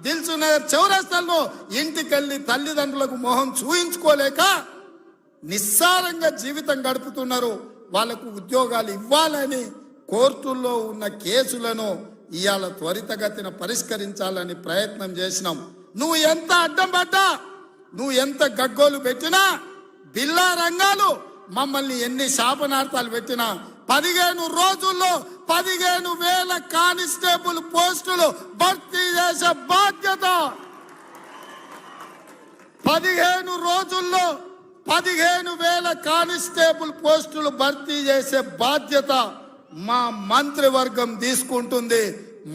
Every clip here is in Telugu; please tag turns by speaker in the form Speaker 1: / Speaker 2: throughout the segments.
Speaker 1: దిల్సుఖ్ నగర్ చౌరస్తాలో ఇంటికెళ్ళి తల్లిదండ్రులకు మొహం చూయించుకోలేక నిస్సారంగా జీవితం గడుపుతున్నారు. వాళ్లకు ఉద్యోగాలు ఇవ్వాలని కోర్టుల్లో ఉన్న కేసులను ఇవాళ త్వరితగతిన పరిష్కరించాలని ప్రయత్నం చేసినాం. నువ్వు ఎంత అడ్డం పడ్డా, నువ్వు ఎంత గగ్గోలు పెట్టినా, బిల్లా రంగాలు మమ్మల్ని ఎన్ని శాపనార్థాలు పెట్టినా 15 రోజుల్లో 15,000 కానిస్టేబుల్ పోస్టులు భర్తీ చేసే బాధ్యత, 15 రోజుల్లో 15,000 కానిస్టేబుల్ పోస్టులు భర్తీ చేసే బాధ్యత మా మంత్రివర్గం తీసుకుంటుంది.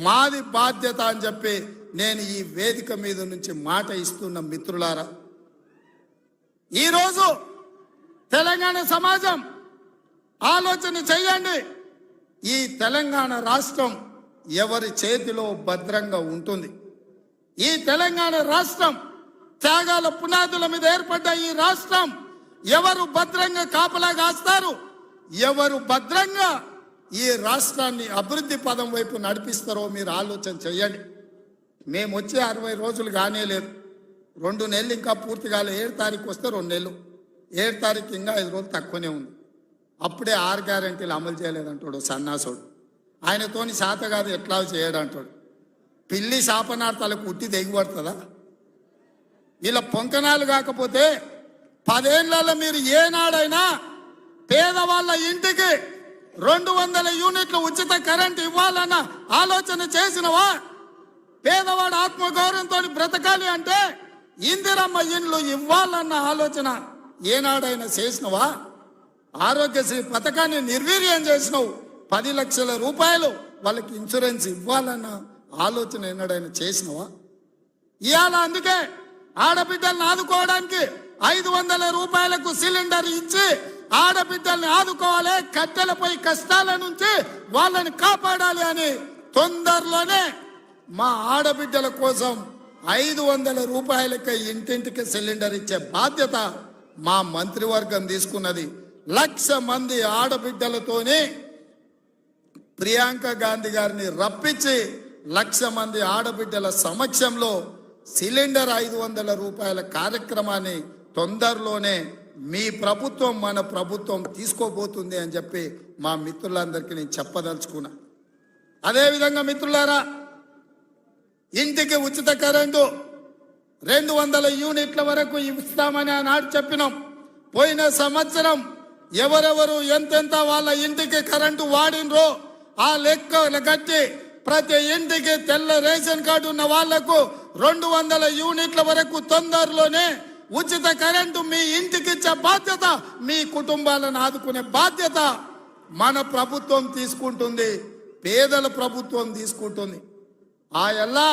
Speaker 1: మాది బాధ్యత అని చెప్పి నేను ఈ వేదిక మీద నుంచి మాట ఇస్తున్న మిత్రులారా, ఈరోజు తెలంగాణ సమాజం ఆలోచన చెయ్యండి. ఈ తెలంగాణ రాష్ట్రం ఎవరి చేతిలో భద్రంగా ఉంటుంది? ఈ తెలంగాణ రాష్ట్రం త్యాగాల పునాదుల మీద ఏర్పడ్డ ఈ రాష్ట్రం ఎవరు భద్రంగా కాపలా కాస్తారు? ఎవరు భద్రంగా ఈ రాష్ట్రాన్ని అభివృద్ధి పదం వైపు నడిపిస్తారో మీరు ఆలోచన చెయ్యండి. మేము వచ్చి 60 రోజులు కానే లేదు, 2 నెలలు ఇంకా పూర్తి కాలే. 7 తారీఖు వస్తే 2 నెలలు, 7 తారీఖు ఇంకా 5 రోజులు తక్కువనే ఉంది. అప్పుడే 6 గ్యారెంటీలు అమలు చేయలేదంటాడు సన్నాసుడు. ఆయనతోని శాత కాదు ఎట్లా చేయడంటాడు. పిల్లి శాపనార్థాలకు ఉట్టి దిగిపడుతుందా? ఇలా పొంకనాలు కాకపోతే 10 ఏళ్లలో మీరు ఏనాడైనా పేదవాళ్ళ ఇంటికి 200 యూనిట్లు ఉచిత కరెంట్ ఇవ్వాలన్న ఆలోచన చేసినవా? పేదవాడు ఆత్మగౌరవంతో బ్రతకాలి అంటే ఇందిరమ్మ ఇండ్లు ఇవ్వాలన్న ఆలోచన ఏనాడైనా చేసినవా? ఆరోగ్యశ్రీ పథకాన్ని నిర్వీర్యం చేసినావు. 10 లక్షల రూపాయలు వాళ్ళకి ఇన్సూరెన్స్ ఇవ్వాలన్న ఆలోచన ఏనాడైనా చేసినవా? ఇవాళ అందుకే ఆడబిడ్డల్ని ఆదుకోవడానికి 500 రూపాయలకు సిలిండర్ ఇచ్చి ఆడబిడ్డల్ని ఆదుకోవాలి, కట్టెలపై కష్టాల నుంచి వాళ్ళని కాపాడాలి అని తొందరలోనే మా ఆడబిడ్డల కోసం 500 రూపాయలకి ఇంటింటికి సిలిండర్ ఇచ్చే బాధ్యత మా మంత్రివర్గం తీసుకున్నది. 1,00,000 మంది ఆడబిడ్డలతోనే ప్రియాంక గాంధీ గారిని రప్పించి 1,00,000 మంది ఆడబిడ్డల సమక్షంలో సిలిండర్ 500 రూపాయల కార్యక్రమాన్ని తొందరలోనే మీ ప్రభుత్వం మన ప్రభుత్వం తీసుకోబోతుంది అని చెప్పి మా మిత్రులందరికీ నేను చెప్పదలుచుకున్నా. అదేవిధంగా మిత్రులారా, ఇంటికి ఉచిత కరెంటు 200 యూనిట్ల వరకు ఇస్తామని ఆనాడు చెప్పినాం. పోయిన సంవత్సరం ఎవరెవరు ఎంతెంత వాళ్ళ ఇంటికి కరెంటు వాడినరో ఆ లెక్క కట్టి ప్రతి ఇంటికి తెల్ల రేషన్ కార్డు ఉన్న వాళ్లకు 200 యూనిట్ల వరకు తొందరలోనే ఉచిత కరెంటు మీ ఇంటికి ఇచ్చే బాధ్యత, మీ కుటుంబాలను ఆదుకునే బాధ్యత మన ప్రభుత్వం తీసుకుంటుంది, పేదల ప్రభుత్వం తీసుకుంటుంది. ఆ ఎల్లా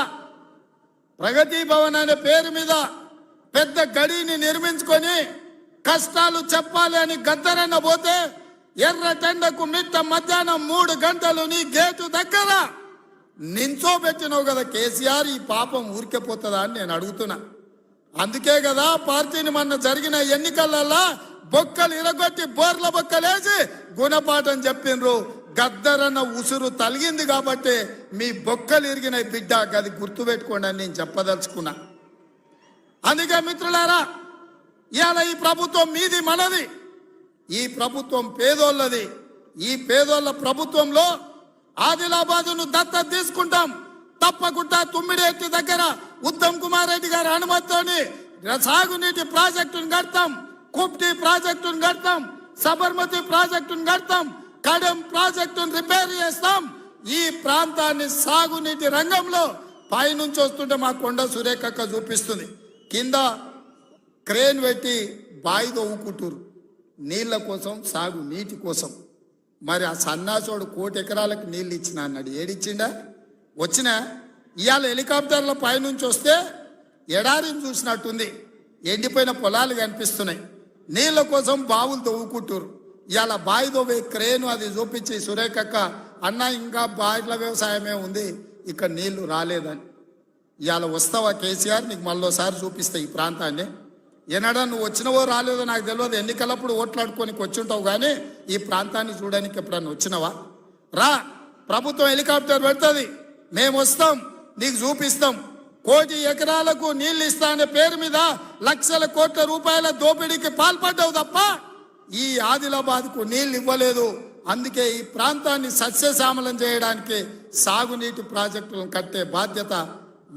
Speaker 1: ప్రగతి భవన్ అనే పేరు మీద పెద్ద గడిని నిర్మించుకొని కష్టాలు చెప్పాలి అని గద్దరన్న పోతే ఎర్రటెండకు మిట్ట మధ్యాహ్నం 3 గంటలు నీ గేటు దగ్గర నించోబెట్టినావు కదా కేసీఆర్. ఈ పాపం ఊరికెపోతుందా అని నేను అడుగుతున్నా. అందుకే కదా పార్టీని మొన్న జరిగిన ఎన్నికలలో బొక్కలు ఇరగొట్టి బోర్ల బొక్కలేసి గుణపాఠం చెప్పిండ్రు. గద్దరన్న ఉసురు తలిగింది కాబట్టి మీ బొక్కలు ఇరిగిన బిడ్డ, అది గుర్తుపెట్టుకోండి అని నేను చెప్పదలుచుకున్నా. అందుకే మిత్రులారా, ఇవాళ ఈ ప్రభుత్వం మీది మనది, ఈ ప్రభుత్వం పేదోళ్ళది. ఈ పేదోళ్ళ ప్రభుత్వంలో ఆదిలాబాదును దత్తత తీసుకుంటాం. తప్పకుండా తుమ్మిడేటి దగ్గర ఉత్తమ్ కుమార్ రెడ్డి గారి అనుమతితోని సాగునీటి ప్రాజెక్టును కడతాం, కుప్టి ప్రాజెక్టును కడతాం, సబర్మతి ప్రాజెక్టును కడతాం, కడెం ప్రాజెక్టును రిపేర్ చేస్తాం. ఈ ప్రాంతాన్ని సాగునీటి రంగంలో పైనుంచి వస్తుంటే మా కొండ సురేఖక్క చూపిస్తుంది, కింద క్రేన్ పెట్టి బాయి తవ్వుకుంటారు నీళ్ల కోసం, సాగు నీటి కోసం. మరి ఆ సన్నాసోడు 1 కోటి ఎకరాలకు నీళ్ళు ఇచ్చిన అన్నాడు, ఏడిచ్చిండా? వచ్చినా ఇవాళ హెలికాప్టర్ల పైనుంచి వస్తే ఎడారిని చూసినట్టుంది, ఎండిపోయిన పొలాలు కనిపిస్తున్నాయి. నీళ్ల కోసం బావులు తవ్వుకుంటారు. ఇవాళ బావి తవ్వే క్రేను అది చూపించి సురేఖక్క అన్న ఇంకా బాయిల వ్యవసాయమే ఉంది, ఇక్కడ నీళ్లు రాలేదని. ఇవాళ వస్తావా కేసీఆర్, నీకు మళ్ళోసారి చూపిస్తా ఈ ప్రాంతాన్ని. ఎన్నడా నువ్వు వచ్చినవో రాలేదో నాకు తెలియదు, ఎన్నికలప్పుడు ఓట్లాడుకోనికి వచ్చుంటావు, కానీ ఈ ప్రాంతాన్ని చూడడానికి ఎప్పుడన్నా వచ్చినవా? రా, ప్రభుత్వం హెలికాప్టర్ పెడుతుంది, మేము వస్తాం, నీకు చూపిస్తాం. కోటి ఎకరాలకు నీళ్లు ఇస్తా అనే పేరు మీద లక్షల కోట్ల రూపాయల దోపిడీకి పాల్పడ్డావు తప్ప ఈ ఆదిలాబాద్కు నీళ్లు ఇవ్వలేదు. అందుకే ఈ ప్రాంతాన్ని సస్యశ్యామలం చేయడానికి సాగునీటి ప్రాజెక్టులను కట్టే బాధ్యత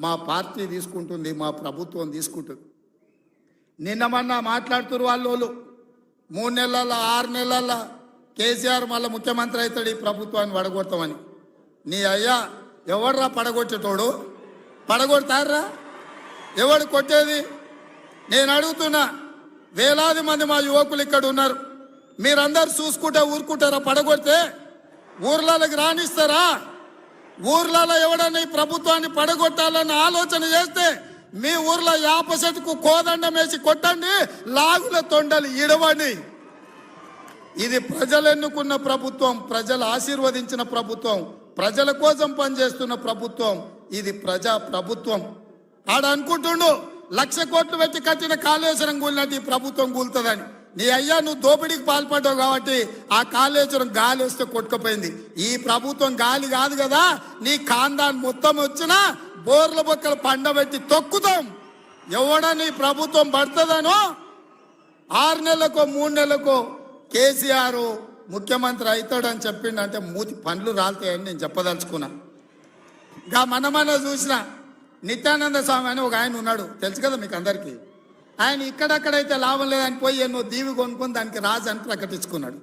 Speaker 1: మా పార్టీ తీసుకుంటుంది, మా ప్రభుత్వం తీసుకుంటుంది. నిన్న మొన్న మాట్లాడుతున్నారు వాళ్ళు 3 నెలల 6 నెలల కేసీఆర్ మళ్ళీ ముఖ్యమంత్రి అవుతాడు ఈ ప్రభుత్వాన్ని పడగొడతామని. నీ అయ్యా ఎవడ్రా పడగొట్టేటోడు? పడగొడతారా? ఎవడు కొట్టేది? నేను అడుగుతున్నా, వేలాది మంది మా యువకులు ఇక్కడ ఉన్నారు, మీరందరూ చూసుకుంటే ఊరుకుంటారా? పడగొడితే ఊర్లలోకి రాణిస్తారా? ఊర్లలో ఎవడన్నా ఈ ప్రభుత్వాన్ని పడగొట్టాలన్న ఆలోచన చేస్తే మీ ఊర్లో యాప చెట్టుకు కోదండం వేసి కొట్టండి, లాగుల తొండలు ఇడవండి. ఇది ప్రజలు ఎన్నుకున్న ప్రభుత్వం, ప్రజలు ఆశీర్వదించిన ప్రభుత్వం, ప్రజల కోసం పనిచేస్తున్న ప్రభుత్వం. ఇది ప్రజా ప్రభుత్వం. ఆడ అనుకుంటుండు 1,00,000 కోట్లు పెట్టి కట్టిన కాళేశ్వరం కూలినట్టు ఈ ప్రభుత్వం కూలుతుందని. నీ అయ్యా నువ్వు దోపిడీకి పాల్పడ్డావు కాబట్టి ఆ కాళేశ్వరం గాలి వస్తే కొట్టుకుపోయింది. ఈ ప్రభుత్వం గాలి కాదు కదా, నీ ఖాందాన్ మొత్తం వచ్చినా బోర్ల బొక్కలు పండబెట్టి తొక్కుతాం. ఎవడని ప్రభుత్వం పడుతుందనో 6 నెలలకో 3 నెలలకో కేసీఆర్ ముఖ్యమంత్రి అవుతాడని చెప్పిండంటే మూతి పండ్లు రాలుతాయని నేను చెప్పదలుచుకున్నా. ఇంకా మన చూసిన నిత్యానంద స్వామి అని ఒక ఆయన ఉన్నాడు, తెలుసు కదా మీకు అందరికీ. ఆయన ఇక్కడక్కడైతే లాభం లేదని పోయి ఎన్నో దీవి కొనుక్కొని దానికి రాజు అని ప్రకటించుకున్నాడు.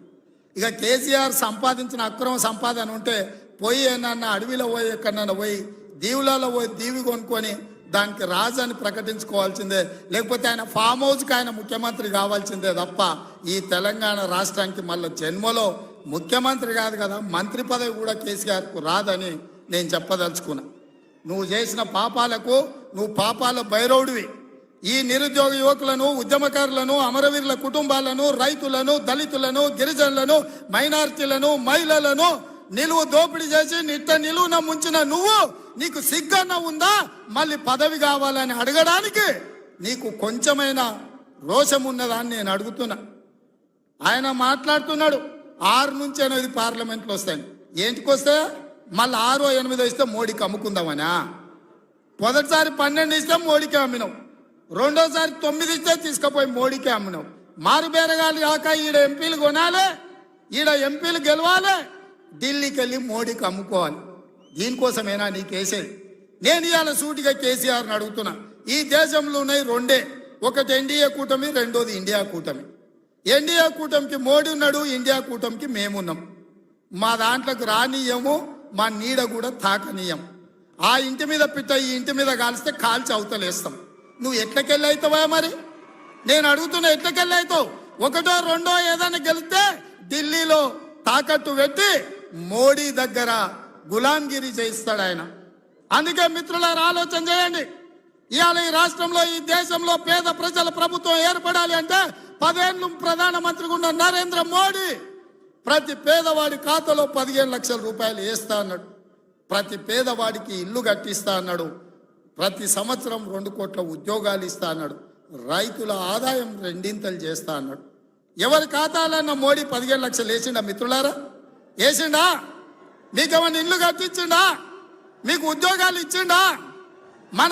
Speaker 1: ఇక కేసీఆర్ సంపాదించిన అక్రమ సంపాదన ఉంటే పోయి ఏమన్నా అడవిలో పోయి ఎక్కడన్నా పోయి దీవులలో పోయి దీవి కొనుక్కొని దానికి రాజు అని ప్రకటించుకోవాల్సిందే, లేకపోతే ఆయన ఫామ్ హౌస్కి ఆయన ముఖ్యమంత్రి కావాల్సిందే తప్ప ఈ తెలంగాణ రాష్ట్రానికి మళ్ళీ జన్మలో ముఖ్యమంత్రి కాదు కదా, మంత్రి పదవి కూడా కేసీఆర్కు రాదని నేను చెప్పదలుచుకున్నా. నువ్వు చేసిన పాపాలకు నువ్వు పాపాల భైరవుడివి. ఈ నిరుద్యోగ యువకులను, ఉద్యమకారులను, అమరవీరుల కుటుంబాలను, రైతులను, దళితులను, గిరిజనులను, మైనారిటీలను, మహిళలను నిలువు దోపిడీ చేసి నిలువున ముంచిన నువ్వు, నీకు సిగ్గన్న ఉందా మళ్ళీ పదవి కావాలని అడగడానికి? నీకు కొంచెమైనా రోషం ఉన్నదాన్ని నేను అడుగుతున్నా. ఆయన మాట్లాడుతున్నాడు 6 నుంచి 8 పార్లమెంట్లు వస్తాయి. ఏంటికి వస్తే మళ్ళీ 6 or 8 ఇస్తే మోడీకి అమ్ముకుందామనా? మొదటిసారి 12 ఇస్తే మోడీకి అమ్మినావు, రెండోసారి 9 ఇస్తే తీసుకుపోయి మోడీకి అమ్మినావు. మారు బేరగాలి కాక ఈడ ఎంపీలు కొనాలి, ఈడ ఎంపీలు గెలవాలి, ఢిల్లీకి వెళ్ళి మోడీకి అమ్ముకోవాలి. దీనికోసమేనా నీకేసేది? నేను ఇవాళ సూటిగా కేసీఆర్ని అడుగుతున్నా. ఈ దేశంలో ఉన్నాయి 2, ఒకటి ఎన్డీఏ కూటమి, రెండోది ఇండియా కూటమి. ఎన్డీఏ కూటమికి మోడీ ఉన్నాడు, ఇండియా కూటమికి మేమున్నాం. మా దాంట్లోకి రానీయము, మా నీడ కూడా తాకనీయం. ఆ ఇంటి మీద పిట్ట ఈ ఇంటి మీద కాలిస్తే కాల్చి అవతలేస్తాం. నువ్వు ఎట్లకెళ్ళి అవుతావా? మరి నేను అడుగుతున్నా, ఎట్లకెళ్ళి అవుతావు? 1, 2 ఏదైనా గెలిస్తే ఢిల్లీలో తాకట్టు పెట్టి మోడీ దగ్గర గులాంగిరి చేయిస్తాడు ఆయన. అందుకే మిత్రులారా ఆలోచన చేయండి. ఇవాళ ఈ రాష్ట్రంలో, ఈ దేశంలో పేద ప్రజల ప్రభుత్వం ఏర్పడాలి అంటే 10 ఏళ్ళు ప్రధానమంత్రిగా ఉన్న నరేంద్ర మోడీ ప్రతి పేదవాడి ఖాతాలో 15 లక్షల రూపాయలు వేస్తా అన్నాడు. ప్రతి పేదవాడికి ఇల్లు కట్టిస్తా అన్నాడు. ప్రతి సంవత్సరం 2 కోట్ల ఉద్యోగాలు ఇస్తా అన్నాడు. రైతుల ఆదాయం 2 చేస్తా అన్నాడు. ఎవరి ఖాతాలన్న మోడీ 15 లక్షలు వేసిండా మిత్రులారా? వేసిండా? మీకేమన్నా ఇల్లు కట్టించిండా? మీకు ఉద్యోగాలు ఇచ్చిండా? మన